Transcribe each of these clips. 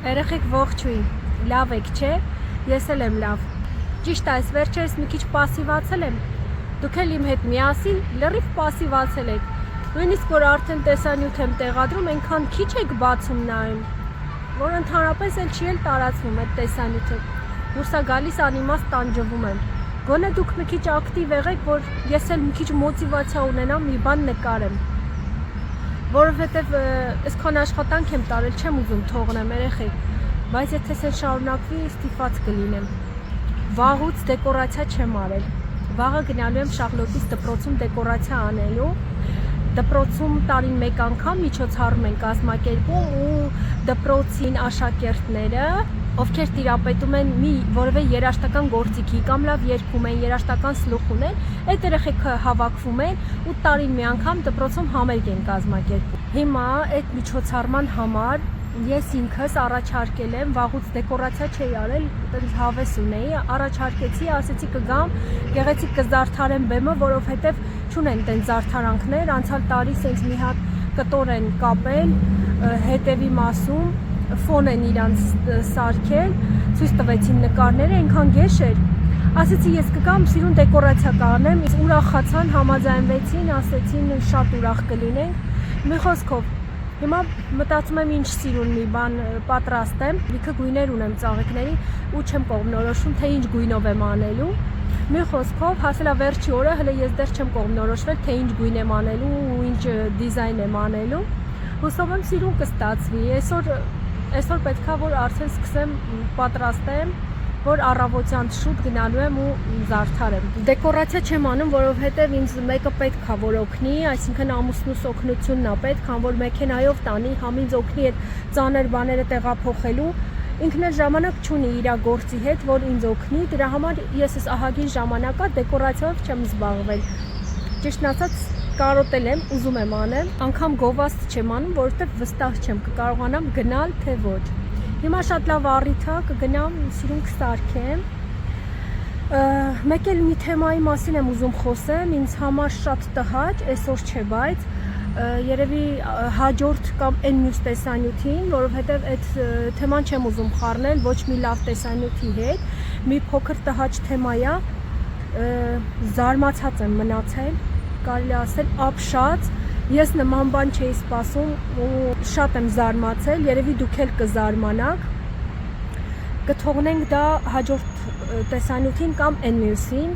Երեխեք ողջույն, լավ եք, չէ, ես էլ եմ լավ, ճիշտ այս վերջերս մի քիչ պասիվացել եմ, դուք էլ իմ հետ միասին լրիվ պասիվացել եք, նույնիսկ որ արդեն տեսանյութ եմ տեղադրում, այնքան քիչ եք բացում նայում, որ ընդհանրապես էլ չի էլ տարածվում այդ տեսանյութը, դուրս է գալիս անիմաստ տանջվում եմ, գոնե դուք մի քիչ ակտիվ եղեք, որ ես էլ մի քիչ մոտիվացիա ունենամ մի բան նկարեմ, որովհետև այսքան աշխատանք եմ տարել, չեմ ուզում թողնեմ երեխեք, բայց եթե սեր շարունակվի, ստիպված կլինեմ։ Վաղուց դեկորացիա չեմ արել։ Վաղը գնալու եմ Շաղլոկից դպրոցում դեկորացիա անելու։ Դպրոցում տարին մեկ անգամ միջոցառում են կազմակերպում ու դպրոցին աշակերտները, ովքեր տիրապետում են մի որևէ երաժշտական գործիքի կամ լավ երգում են, երաժշտական սլուխ ունեն, այդ երեխեքը հավաքվում են ու տարին մի անգամ դպրոցում համերգ են կազմակերպում։ Հիմա այդ միջոցառման համար ես ինքս առաջարկել եմ, վաղուց դեկորացիա չէի արել, այդպես հավես ունեի, առաջարկեցի, ասեցի կգամ, գեղեցիկ կզարդարեմ բեմը, որովհետև չունեն տենց զարդարանքներ, անցյալ տարի սենց մի հատ կտոր են կապել, հետևի մասում ֆոն են իրանց սարքել, ցույց տվեցին նկարները, այնքան գեշ էր, ասեցի ես կգամ, սիրուն դեկորացիա կանեմ, ուրախացան, համաձայնվեցին, ասեցին շատ ուրախ կլինենք, մի խոսքով, հիմա մտածում եմ ինչ սիրուն մի բան պատրաստեմ, լիքը գույներ ունեմ ծաղիկների ու չեմ կողմնորոշում, թե ինչ գույնով եմ անելու, մի խոսքով, հասելա վերջի օրը, հələ ես դեռ չեմ կողմնորոշվել, թե ինչ գույն եմ անելու ու ինչ դիզայն եմ անելու, հուսով եմ սիրուն կստացվի, այսօր պետքա, որ արդեն սկսեմ պատրաստեմ, որ առավոտյան շուտ գնալու եմ ու զարդարեմ։ Դեկորացիա չեմ անում, որովհետև ինձ մեկը պետք է որ օգնի, այսինքն ամուսնուս օգնությունն է պետք, քան որ մեքենայով տանի, համ ինձ օգնի այդ ծանր բաները տեղափոխելու, ինքն էլ ժամանակ չունի իր գործի հետ, որ ինձ օգնի, դրա համար ես այս ահագին ժամանակա դեկորացիայով չեմ զբաղվել։ Ճիշտն ասած կարոտել եմ, ուզում եմ անեմ, անգամ գովաստ չեմ անում, որովհետև վստահ չեմ կկարողանամ գնալ, թե ոչ։ Հիմա շատ լավ առիթ է, կգնամ սիրուն կսարքեմ, մեկ էլ մի թեմայի մասին եմ ուզում խոսեմ, ինձ համար շատ տհաճ, այսօր չէ, բայց երևի հաջորդ կամ այն մյուս տեսանյութին, որովհետև այդ թեման չեմ ուզում խառնել ոչ մի լավ տեսանյութի հետ, մի փոքր տհաճ թեմա է, զարմացած եմ մնացել, կարելի ասել ապշած, ես նման բան չէի սպասում ու շատ եմ զարմացել, երևի դուք էլ կզարմանաք, կթողնենք դա հաջորդ տեսանյութին կամ այն մյուսին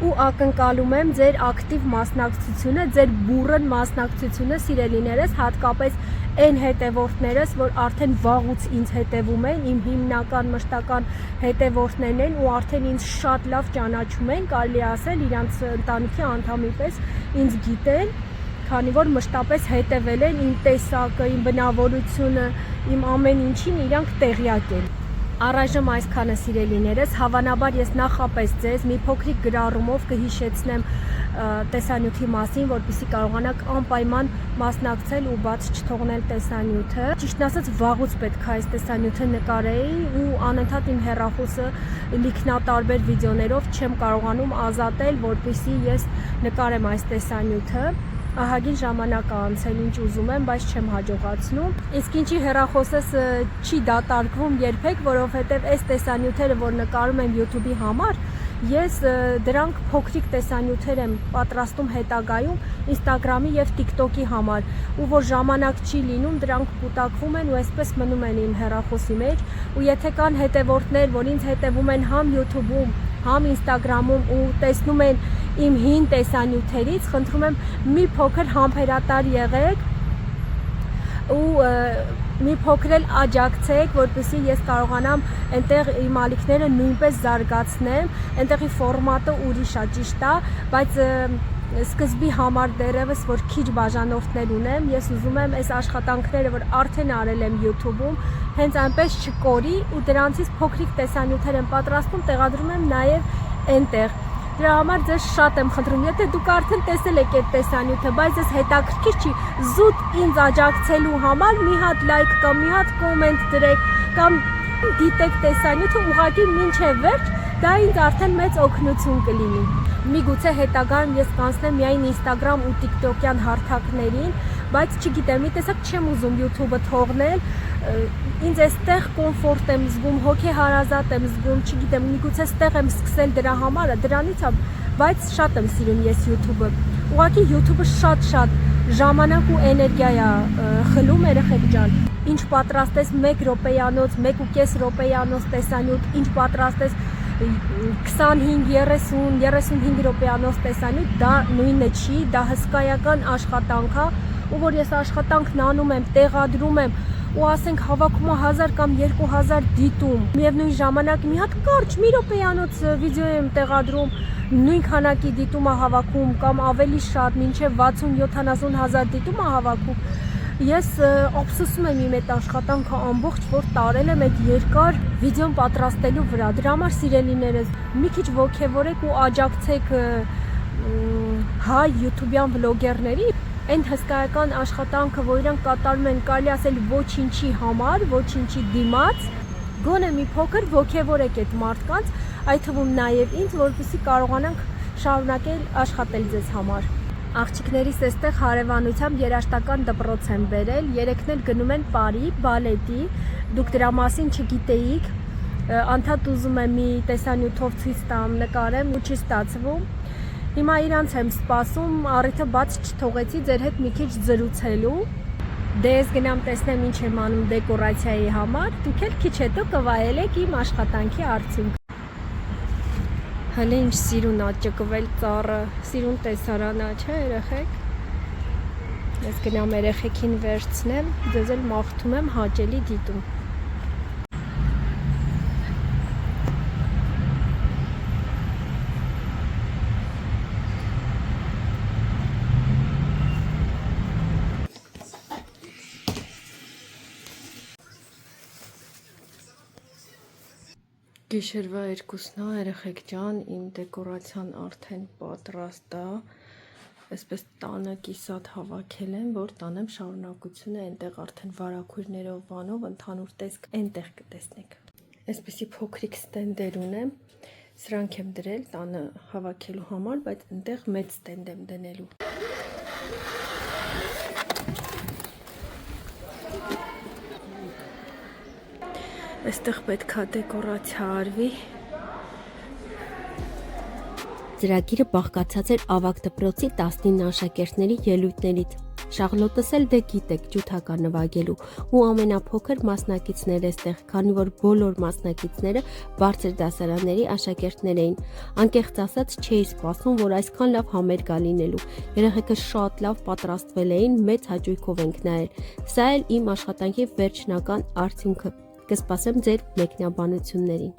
ու ակնկալում եմ ձեր ակտիվ մասնակցությունը, ձեր բուռն մասնակցությունը, սիրելիներս, հատկապես այն հետևորդներս, որ արդեն վաղուց ինձ հետևում են, իմ հիմնական մշտական հետևորդներն են ու արդեն ինձ շատ լավ ճանաչում են, կարելի ասել իրանց ընտանիքի անդամի պես ինձ գիտեն, քանի որ մշտապես հետևել են իմ տեսակը, իմ բնավորությունը, իմ ամեն ինչին իրանք տեղյակ են։ Առայժմ այսքանը սիրելիներս, հավանաբար ես նախապես ձեզ մի փոքրիկ գրառումով կհիշեցնեմ տեսանյութի մասին, որպեսզի կարողանաք անպայման մասնակցել ու բաց չթողնել տեսանյութը։ Ճիշտն ասած վաղուց պետք է այս տեսանյութը նկարեի ու անընդհատ իմ հեռախոսը լիքնատարբեր վիդեոներով չեմ կարողանում ազատել, որպեսզի ես նկարեմ այս տեսանյութը։ Ահագին ժամանակ է անցել, ինչ ուզում եմ, բայց չեմ հաջողացնում։ Իսկ ինչի հեռախոսս չի դատարկվում երբեք, որովհետև այս տեսանյութերը, որ նկարում եմ YouTube-ի համար, ես դրանք փոքրիկ տեսանյութեր եմ պատրաստում հետագայում Instagram-ի եւ TikTok-ի համար, ու որ ժամանակ չի լինում, դրանք կուտակվում են ու այսպես մնում են իմ հեռախոսի մեջ, ու եթե կան հետևորդներ, որ ինձ հետևում են համ YouTube-ում, համ Instagram-ում ու տեսնում են իմ հին տեսանյութերից, խնդրում եմ մի փոքր համբերատար եղեք ու մի փոքր էլ աջակցեք, որպեսզի ես կարողանամ այնտեղ իմ ալիքները նույնպես զարգացնեմ, այնտեղի ֆորմատը ուրիշ է, ճիշտ է, բայց սկզբի համար դեռևս որ քիչ բաժանորդներ ունեմ, ես ուզում եմ այս աշխատանքները, որ արդեն արել եմ YouTube-ում, հենց այնպես չկորի ու դրանցից փոքրիկ տեսանյութեր եմ պատրաստում, տեղադրում եմ նաև այնտեղ։ Դրա համար ձեզ շատ եմ խնդրում, եթե դուք արդեն տեսել եք այդ տեսանյութը, բայց ես հետաքրքիր չի, զուտ ինձ աջակցելու համար մի հատ լայք կամ մի հատ կոմենտ դրեք կամ դիտեք տեսանյութը ուղղակի մինչև վերջ, դա ինձ արդեն մեծ օգնություն կլինի։ Միգուցե հետագայում ես կանցնեմ միայն Instagram ու TikTok-յան հարթակներին, բայց չգիտեմ, մի տեսակ չեմ ուզում YouTube-ը թողնել, ինձ այստեղ կոմֆորտ եմ զգում, հոգեհարազատ եմ զգում, չգիտեմ, միգուցե այստեղ եմ սկսել դրա համարը, դրանից է, բայց շատ եմ սիրում ես YouTube-ը։ Ուղղակի YouTube-ը շատ ժամանակ ու էներգիա է խլում, երեխեք ջան։ Ինչ պատրաստես 1 րոպեյանոց, 1.5 րոպեյանոց տեսանյութ, ինչ պատրաստես 25-30-35 րոպեյանոց տեսանյութ, դա նույնը չի, դա հսկայական աշխատանք է, ու որ ես աշխատանքն անում եմ, տեղադրում եմ, ու ասենք հավաքում 1000 կամ 2000 դիտում, միևնույն ժամանակ մի հատ կարճ մի րոպեյանոց վիդեո եմ տեղադրում, նույն քանակի դիտում է հավաքում կամ ավելի շատ, մինչև 60-70 հազար դիտում է հավաքում։ Ես ափսոսում եմ իմ այդ աշխատանքը ամբողջ, որ տարել եմ այդ երկար վիդեոն պատրաստելու վրա։ Դրա համար սիրելիներս, մի քիչ ոգևորեք ու աջակցեք հայ յութուբյան վլոգերների այն հսկայական աշխատանքը, որ իրանք կատարում են, կարելի ասել ոչինչի համար, ոչինչի դիմաց, գոնե մի փոքր ոգևորեք այդ մարդկանց, այդ թվում նաև ինձ, որպեսզի կարողանանք շարունակել աշխատել ձեզ համար։ Աղջիկներիս այստեղ հարևանությամբ երաժշտական դպրոց եմ բերել, երեքն էլ գնում են Պարի, բալետի, դուք դրա մասին չգիտեիք, անդադ ուզում եմ մի տեսանյութով ցույց տամ, նկարեմ ու չի ստացվում։ Հիմա իրանց եմ սպասում, առիթը բաց չթողեցի ձեր հետ մի քիչ զրուցելու։ Դե ես գնամ տեսնեմ ինչ եմ անում դեկորացիայի համար, դուք էլ քիչ հետո կվայելեք իմ աշխատանքի արդյունքը։ Հələ ինչ սիրուն ա ճկվել ծառը, սիրուն տեսարան ա, չէ երեխեք։ Ես գնամ երեխեքին վերցնեմ, ձեզ էլ մաղթում եմ հաճելի դիտում։ Գիշերվա 2-ն է, երեխեք ջան, իմ դեկորացիան արդեն պատրաստ է, այսպես տանը կիսատ հավաքել եմ, որ տանեմ շարունակությունը, այնտեղ արդեն վարագույրներով բանով ընդհանուր տեսք այնտեղ կտեսնեք։ Այսպեսի փոքրիկ ստենդեր ունեմ, սրանք եմ դրել տանը հավաքելու համար, բայց այնտեղ մեծ ստենդ եմ դնելու։ Այստեղ պետք է դեկորացիա արվի։ Ծրագիրը բաղկացած էր ավագ դպրոցի 19 աշակերտների ելույթներից։ Շաղլոտս էլ դե գիտեք ջութակա նվագելու ու ամենափոքր մասնակիցներ էստեղ, քանի որ բոլոր մասնակիցները բարձր դասարանների աշակերտներ էին։ Անկեղծ ասած չէի սպասում, որ այսքան լավ համերգ ա լինելու։ Երեխեքը շատ լավ պատրաստվել էին, մեծ հաճույքով ենք նայել։ Սա էլ իմ աշխատանքի վերջնական արդյունքը։ Կսպասեմ ձեր մեկնաբանություններին։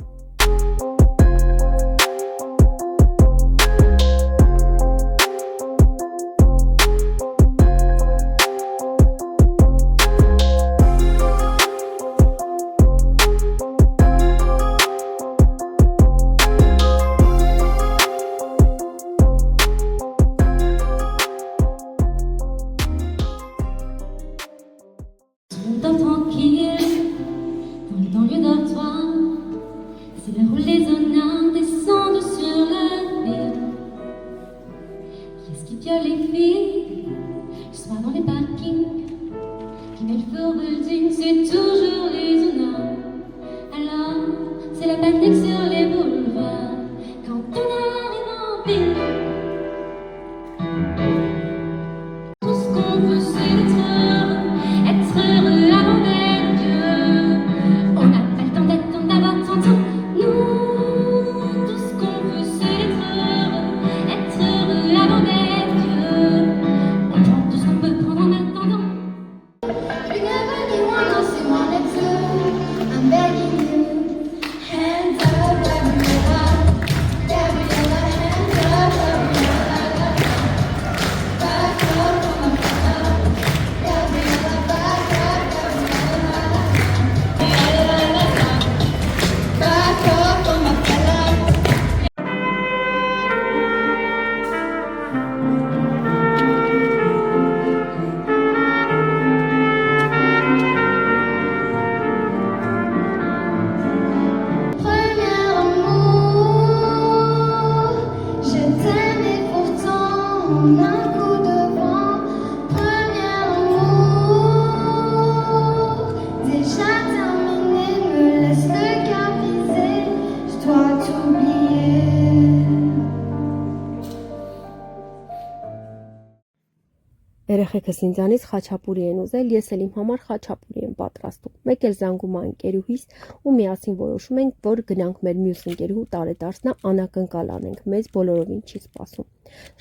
Երեխեքս ինձանից խաչապուրի են ուզել, ես էլ իմ համար խաչապուրի եմ պատրաստում։ Մեկ էլ զանգում եմ ընկերուհիս ու միասին որոշում ենք, որ գնանք մեր մյուս ընկերուհու տարեդարձնա անակնկալ անենք, մեզ բոլորովին չի սպասում։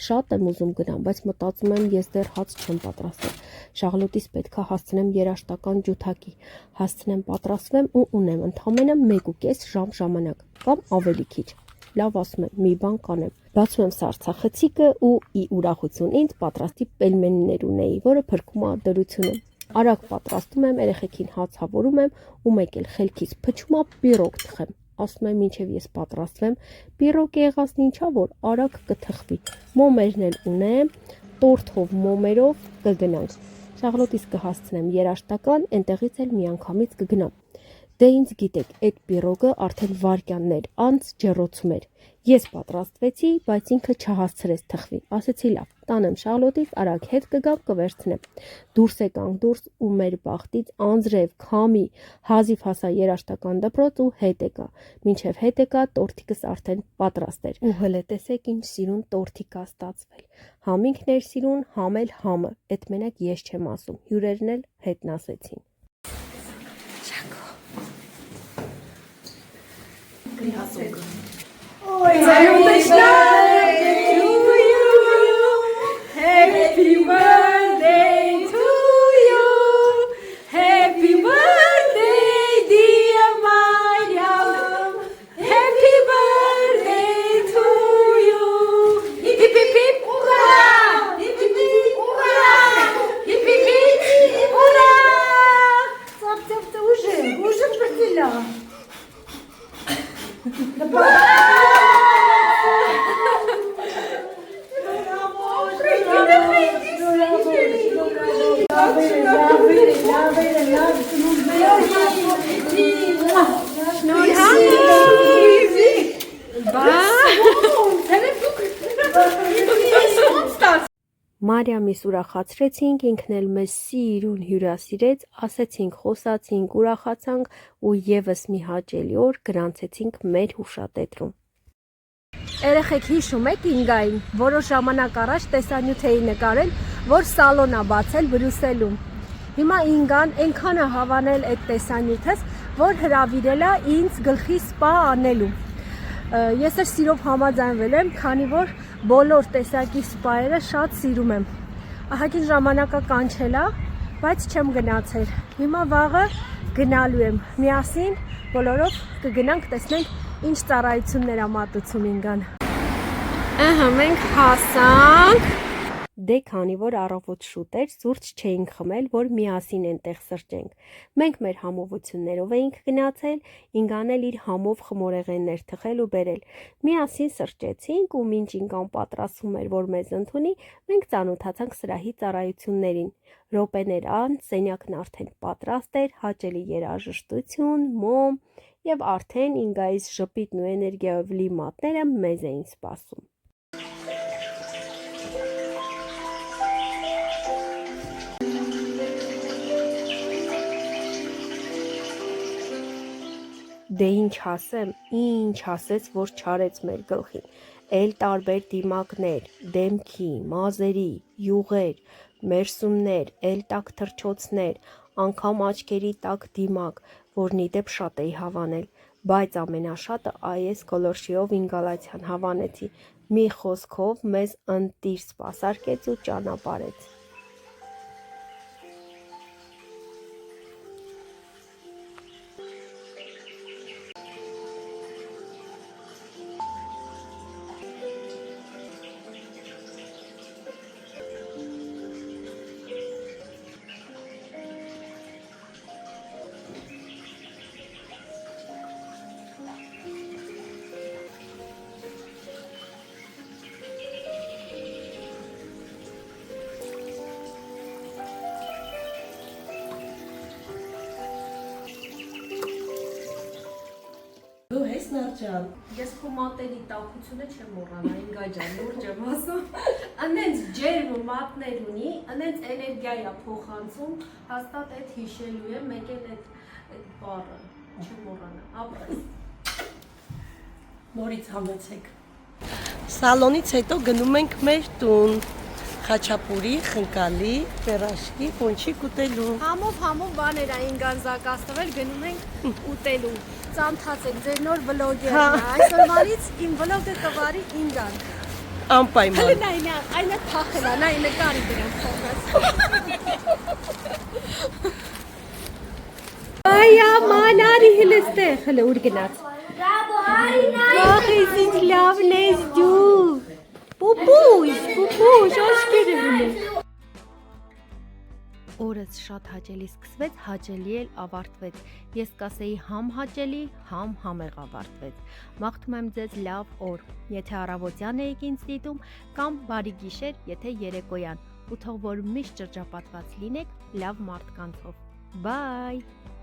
Շատ եմ ուզում գնամ, բայց մտածում եմ, ես դեռ հաց չեմ պատրաստել։ Շաղլոտիս պետքա հասցնեմ երաշտական ջութակի, հասցնեմ պատրաստվեմ ու ունեմ ընդամենը 1.5 ժամ ժամանակ կամ ավելի քիչ։ Լավ, ասում եմ, մի բան կանեմ։ Բացում եմ սառցախցիկը ու ի ուրախություն ինձ պատրաստի պելմենիներ ունեի, որը փրկում է արտադրությունը։ Արագ պատրաստում եմ, երեխեքին հաց հավորում եմ ու մեկ էլ խելքից փչում է պիրոգ թխեմ։ Ասում եմ, մինչև ես պատրաստվեմ, պիրոգ եղածն ինչա, որ արագ կթխվի։ Մոմերն էլ ունեմ, տորթով մոմերով կգնանք։ Շաղլոտիս կհասցնեմ երաշտական, այնտեղից էլ միանգամից կգնամ։ Դե ինձ գիտեք, այդ պիրոգը արդեն վարկյաններ անց ջեռոցում էր։ Ես պատրաստվեցի, բայց ինքը չհասցրեց թխվի։ Ասեցի լավ, տանեմ Շաղլոտից, արագ հետ կգամ, կվերցնեմ։ Դուրս եկանք դուրս ու մեր բախտից անձրև, քամի, հազիվ հասա երաշտական դպրոց ու հետ եկա։ Մինչև հետ եկա, տորթիկս արդեն պատրաստ էր։ Ու հələ տեսեք ինչ սիրուն տորթիկ ա ստացվել։ Համ ինքն էր սիրուն, համ էլ համը։ Այդ մենակ ես չեմ ասում, հյուրերն էլ հետն ասեցին։ Happy birthday to you. Happy birthday, dear Mariam. Happy birthday to you. Hip hip hip hip hurrah! Hip hip hip hurrah! Hip hip hip hurrah! Цап-цап-цап уже прокляла. Մարիամիս ուրախացրեցինք, ինքն էլ մեզ սիրուն հյուրասիրեց, ասեցինք, խոսացինք, ուրախացանք ու եւս մի հաճելի օր գրանցեցինք մեր հուշատետրում։ Երեխեք հիշում եք Ինգային, որոշ ժամանակ առաջ տեսանյութ էի նկարել, որ սալոն ա բացել Բրյուսելում։ Հիմա Ինգան այնքան է հավանել այդ տեսանյութս, որ հրավիրել է ինձ գլխի սպա անելու։ Ես էլ սիրով համաձայնվել եմ, քանի որ բոլոր տեսակի սպաերը շատ սիրում եմ։ Ահագին ժամանակը կանչել է, բայց չեմ գնացել։ Հիմա վաղը գնալու եմ։ Միասին բոլորով կգնանք, տեսնենք ինչ ծառայություններ ա մատուցում Ինգան։ Ահա մենք հասանք։ Դե քանի որ առավոտ շուտ էր, սուրճ չէինք խմել, որ միասին այնտեղ սրճենք։ Մենք մեր համովություններով էինք գնացել, Ինգան էլ իր համով խմորեղեններ թխել ու բերել։ Միասին սրճեցինք ու մինչ Ինգան պատրաստվում էր, որ մեզ ընդունի, մենք ծանոթացանք սրահի ծառայություններին։ Րոպեներ անց սենյակն արդեն պատրաստ էր, հաճելի երաժշտություն, մոմ եւ արդեն Ինգայից ժպիտն ու էներգիայով լի մատները մեզ էին սպասում։ Դե ինչ ասեց, որ չարեց մեր գլխին, էլ տարբեր դիմակներ, դեմքի, մազերի, յուղեր, մերսումներ, էլ տակ թռչոցներ, անգամ աչքերի տակ դիմակ, որն ի դեպ շատ էի հավանել, բայց ամենաշատը այս գոլորշիով ինգալացիան հավանեցի, մի խոսքով մեզ ընտիր սպասարկեց ու ճանապարհեց։ Դու ես Նարջան։ Ես քո մատերի տաքությունը չեմ մոռանա, Ինգա ջան, լուրջ եմ ասում։ Անենց ջերմ ու մատներ ունի, անենց էներգիա է փոխանցում, հաստատ այդ հիշելու եմ, մեկ էլ այդ բառը չեմ մոռանա, ապրես։ Նորից համեցեք։ Սալոնից հետո գնում ենք մեր տուն։ խաչապուրի, խնկալի, պերաշկի, պոնչիկ ուտելու։ Համով բաներ այն կան զակաստվել, գնում ենք ուտելու։ Ծանթացեք ձեր նոր վլոգերն։ Այսօրվանից իմ վլոգը կվարի ինգան։ Անպայման։ Այնա թախելա, նա ինը կարի դրան թողած։ Այա մանարի հլստե, հլը ուր գնաց։ Ախ, ինչ լավն ես դու։ Պուպուշ, աշկերը հլը։ Օրս շատ հաճելի սկսվեց, հաճելի էլ ավարտվեց։ Ես կասեի համ հաճելի, համ համեղ ավարտվեց։ Մաղթում եմ ձեզ լավ օր, եթե առավոտյան եք ինձ դիտում, կամ բարի գիշեր, եթե երեկոյան, ու թող որ միշտ շրջապատված լինեք լավ մարդկանցով։ Bye!